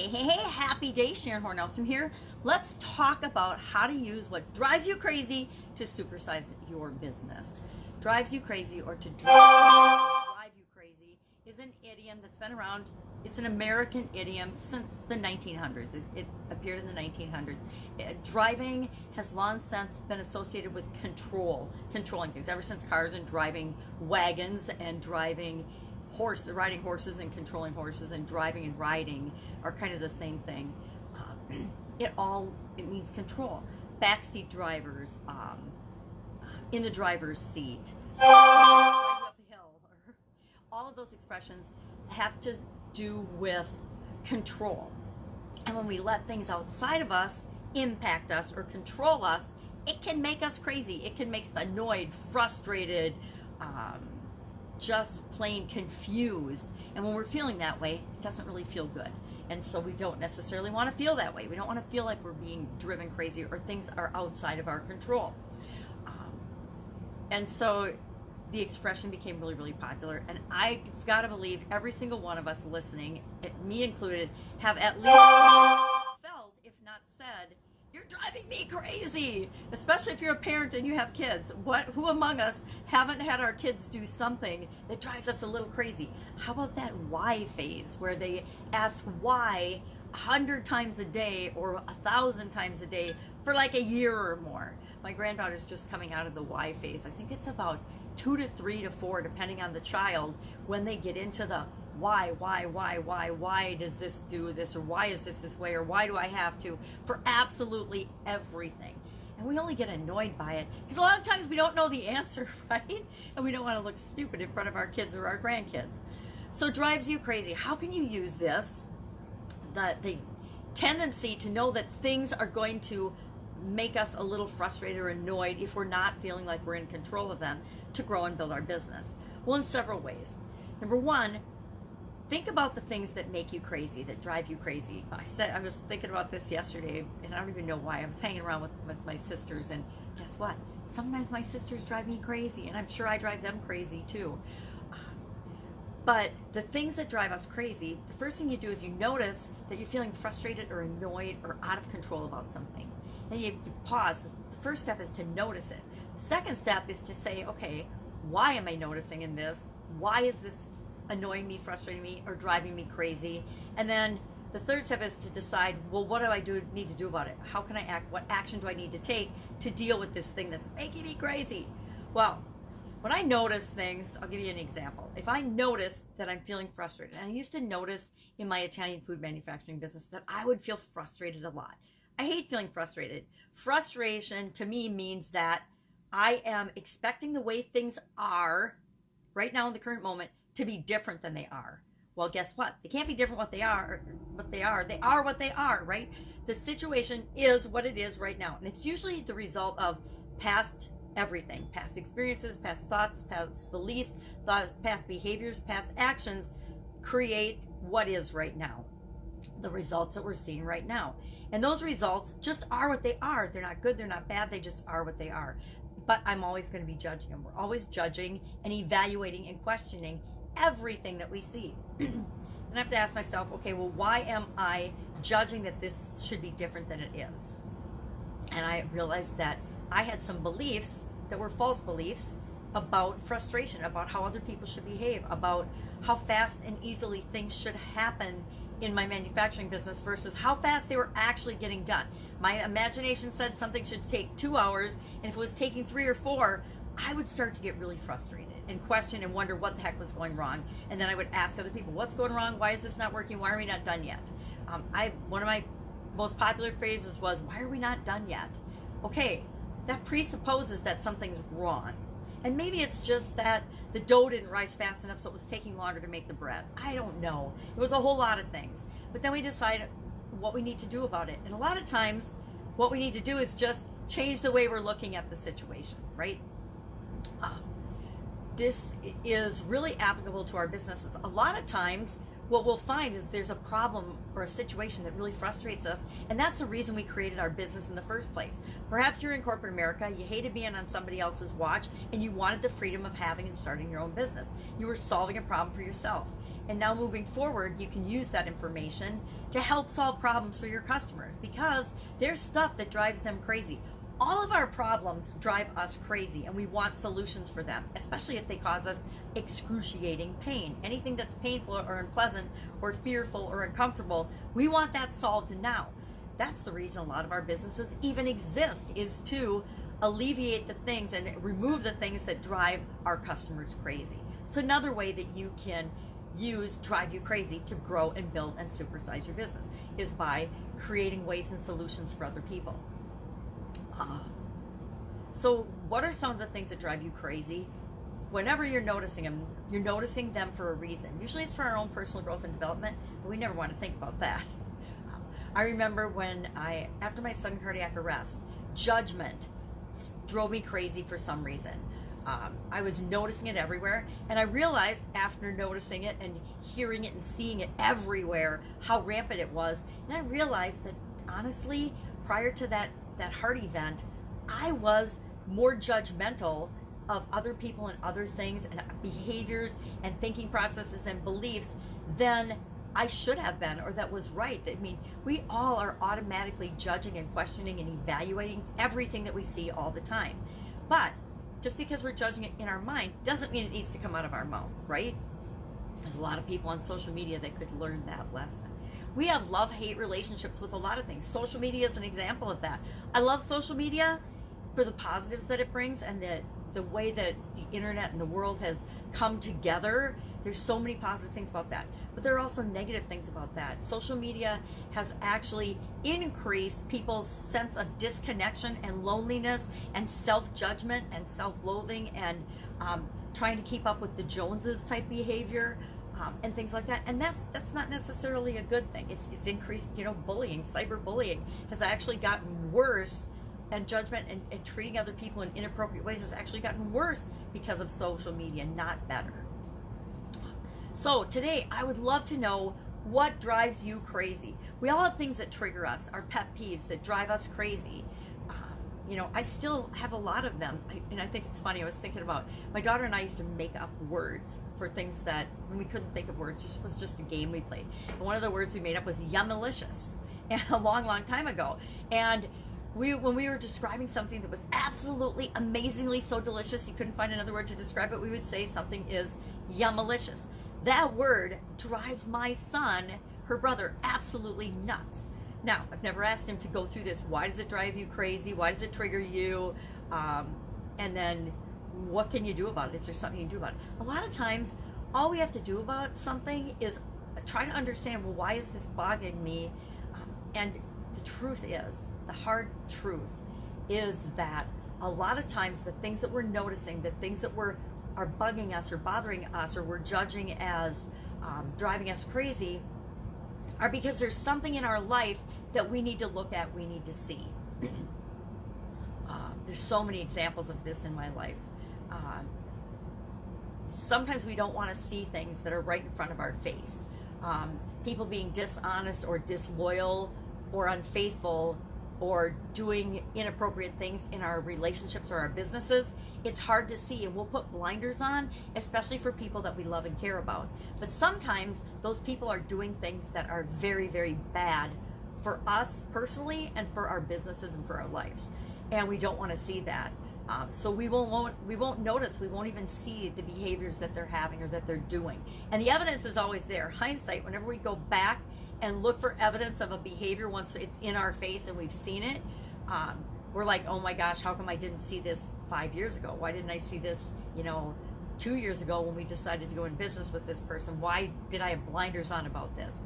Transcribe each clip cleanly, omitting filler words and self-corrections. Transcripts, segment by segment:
Hey, happy day, Sharon Horne-Ellstrom here. Let's talk about how to use what drives you crazy to supersize your business. Drives you crazy or to drive you crazy is an idiom that's been around. It's an American idiom since the 1900s. It appeared in the 1900s. Driving has long since been associated with controlling things, ever since cars and driving wagons and riding horses and controlling horses, and driving and riding are kind of the same thing. It means control. Backseat drivers, in the driver's seat, driving up a hill, all of those expressions have to do with control. And when we let things outside of us impact us or control us, it can make us crazy. It can make us annoyed, frustrated, just plain confused. And when we're feeling that way, it doesn't really feel good. And so we don't necessarily want to feel that way. We don't want to feel like we're being driven crazy or things are outside of our control. And so the expression became really, really popular. And I've got to believe every single one of us listening, me included, have at least felt, if not said, "You're driving me crazy," especially if you're a parent and you have kids. Who among us haven't had our kids do something that drives us a little crazy? How about that why phase, where they ask why 100 times a day or 1,000 times a day for like a year or more? My granddaughter's just coming out of the why phase. I think it's about 2 to 3 to 4, depending on the child, when they get into the why does this do this, or why is this way, or why do I have to, for absolutely everything. And we only get annoyed by it because a lot of times we don't know the answer, right? And we don't want to look stupid in front of our kids or our grandkids. So drives you crazy. How can you use this, the tendency to know that things are going to make us a little frustrated or annoyed if we're not feeling like we're in control of them, to grow and build our business? Well, in several ways. Number one, think about the things that make you crazy, that drive you crazy. I was thinking about this yesterday, and I don't even know why. I was hanging around with my sisters, and guess what? Sometimes my sisters drive me crazy, and I'm sure I drive them crazy too. But the things that drive us crazy, the first thing you do is you notice that you're feeling frustrated or annoyed or out of control about something. And you pause. The first step is to notice it. The second step is to say, okay, why am I noticing in this? Why is this annoying me, frustrating me, or driving me crazy? And then the third step is to decide, well, what do I need to do about it? How can I act? What action do I need to take to deal with this thing that's making me crazy? Well, when I notice things, I'll give you an example. If I notice that I'm feeling frustrated, and I used to notice in my Italian food manufacturing business that I would feel frustrated a lot. I hate feeling frustrated. Frustration to me means that I am expecting the way things are right now in the current moment to be different than they are. Well, guess what? They can't be different what they are. They are what they are, right? The situation is what it is right now. And it's usually the result of past everything, past experiences, past thoughts, past beliefs, past behaviors, past actions create what is right now. The results that we're seeing right now. And those results just are what they are. They're not good, they're not bad, they just are what they are. But I'm always going to be judging them. We're always judging and evaluating and questioning everything that we see. And I have to ask myself, okay, well, why am I judging that this should be different than it is? And I realized that I had some beliefs that were false beliefs about frustration, about how other people should behave, about how fast and easily things should happen in my manufacturing business versus how fast they were actually getting done. My imagination said something should take 2 hours, and if it was taking 3 or 4, I would start to get really frustrated and question and wonder what the heck was going wrong. And then I would ask other people, what's going wrong? Why is this not working? Why are we not done yet? One of my most popular phrases was, why are we not done yet? Okay, that presupposes that something's wrong. And maybe it's just that the dough didn't rise fast enough, so it was taking longer to make the bread. I don't know. It was a whole lot of things. But then we decide what we need to do about it. And a lot of times, what we need to do is just change the way we're looking at the situation, right? This is really applicable to our businesses. A lot of times, what we'll find is there's a problem or a situation that really frustrates us, and that's the reason we created our business in the first place. Perhaps you're in corporate America, you hated being on somebody else's watch, and you wanted the freedom of having and starting your own business. You were solving a problem for yourself. And now moving forward, you can use that information to help solve problems for your customers, because there's stuff that drives them crazy. All of our problems drive us crazy, and we want solutions for them, especially if they cause us excruciating pain. Anything that's painful or unpleasant or fearful or uncomfortable, we want that solved now. That's the reason a lot of our businesses even exist, is to alleviate the things and remove the things that drive our customers crazy. So another way that you can use drive you crazy to grow and build and supersize your business is by creating ways and solutions for other people. So what are some of the things that drive you crazy? Whenever you're noticing them for a reason. Usually it's for our own personal growth and development, but we never want to think about that. I remember when after my sudden cardiac arrest, judgment drove me crazy for some reason. I was noticing it everywhere, and I realized after noticing it and hearing it and seeing it everywhere how rampant it was, and I realized that honestly, prior to that heart event, I was more judgmental of other people and other things and behaviors and thinking processes and beliefs than I should have been, or that was right. I mean, we all are automatically judging and questioning and evaluating everything that we see all the time. But just because we're judging it in our mind doesn't mean it needs to come out of our mouth, right? There's a lot of people on social media that could learn that lesson. We have love-hate relationships with a lot of things. Social media is an example of that. I love social media for the positives that it brings, and the way that the internet and the world has come together. There's so many positive things about that, but there are also negative things about that. Social media has actually increased people's sense of disconnection and loneliness and self-judgment and self-loathing and trying to keep up with the Joneses type behavior and things like that. And that's not necessarily a good thing. It's increased, bullying. Cyberbullying has actually gotten worse, and judgment and treating other people in inappropriate ways has actually gotten worse because of social media, not better. So today, I would love to know what drives you crazy. We all have things that trigger us, our pet peeves that drive us crazy. I still have a lot of them, and I think it's funny. I was thinking about my daughter and I used to make up words for things that when we couldn't think of words. It was just a game we played. And one of the words we made up was yummalicious, a long, long time ago. And when we were describing something that was absolutely amazingly so delicious you couldn't find another word to describe it, we would say something is yummalicious. That word drives my son, her brother, absolutely nuts. Now, I've never asked him to go through this. Why does it drive you crazy? Why does it trigger you? And then what can you do about it? Is there something you can do about it? A lot of times, all we have to do about something is try to understand, well, why is this bothering me? And the truth is, the hard truth is that a lot of times the things that we're noticing, the things that are bugging us or bothering us or we're judging as driving us crazy are because there's something in our life that we need to look at, we need to see. There's so many examples of this in my life. Sometimes we don't want to see things that are right in front of our face. People being dishonest or disloyal or unfaithful or doing inappropriate things in our relationships or our businesses, it's hard to see, and we'll put blinders on, especially for people that we love and care about. But sometimes those people are doing things that are very, very bad for us personally and for our businesses and for our lives, and we don't want to see that. So we won't notice, we won't even see the behaviors that they're having or that they're doing. And the evidence is always there. Hindsight, whenever we go back and look for evidence of a behavior once it's in our face and we've seen it, we're like, oh my gosh, how come I didn't see this 5 years ago? Why didn't I see this, 2 years ago when we decided to go in business with this person? Why did I have blinders on about this?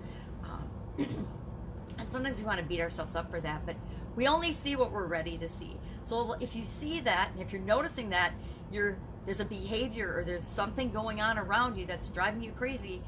And sometimes we want to beat ourselves up for that, but we only see what we're ready to see. So if you see that, and if you're noticing that there's a behavior or there's something going on around you that's driving you crazy,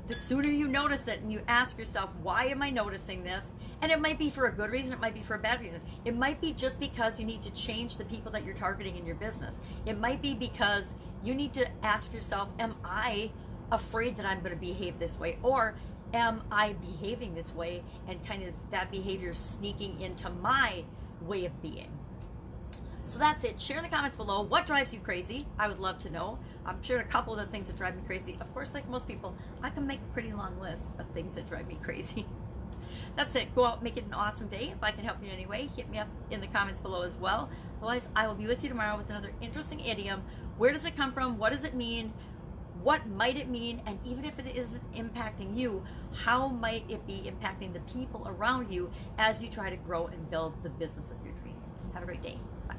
the sooner you notice it and you ask yourself, why am I noticing this? And it might be for a good reason, it might be for a bad reason. It might be just because you need to change the people that you're targeting in your business. It might be because you need to ask yourself, am I afraid that I'm going to behave this way? Or am I behaving this way and kind of that behavior sneaking into my way of being? So that's it. Share in the comments below what drives you crazy. I would love to know. I'm sure a couple of the things that drive me crazy. Of course, like most people, I can make a pretty long list of things that drive me crazy. That's it. Go out, make it an awesome day. If I can help you in any way, hit me up in the comments below as well. Otherwise, I will be with you tomorrow with another interesting idiom. Where does it come from? What does it mean? What might it mean? And even if it isn't impacting you, how might it be impacting the people around you as you try to grow and build the business of your dreams? Have a great day. Bye.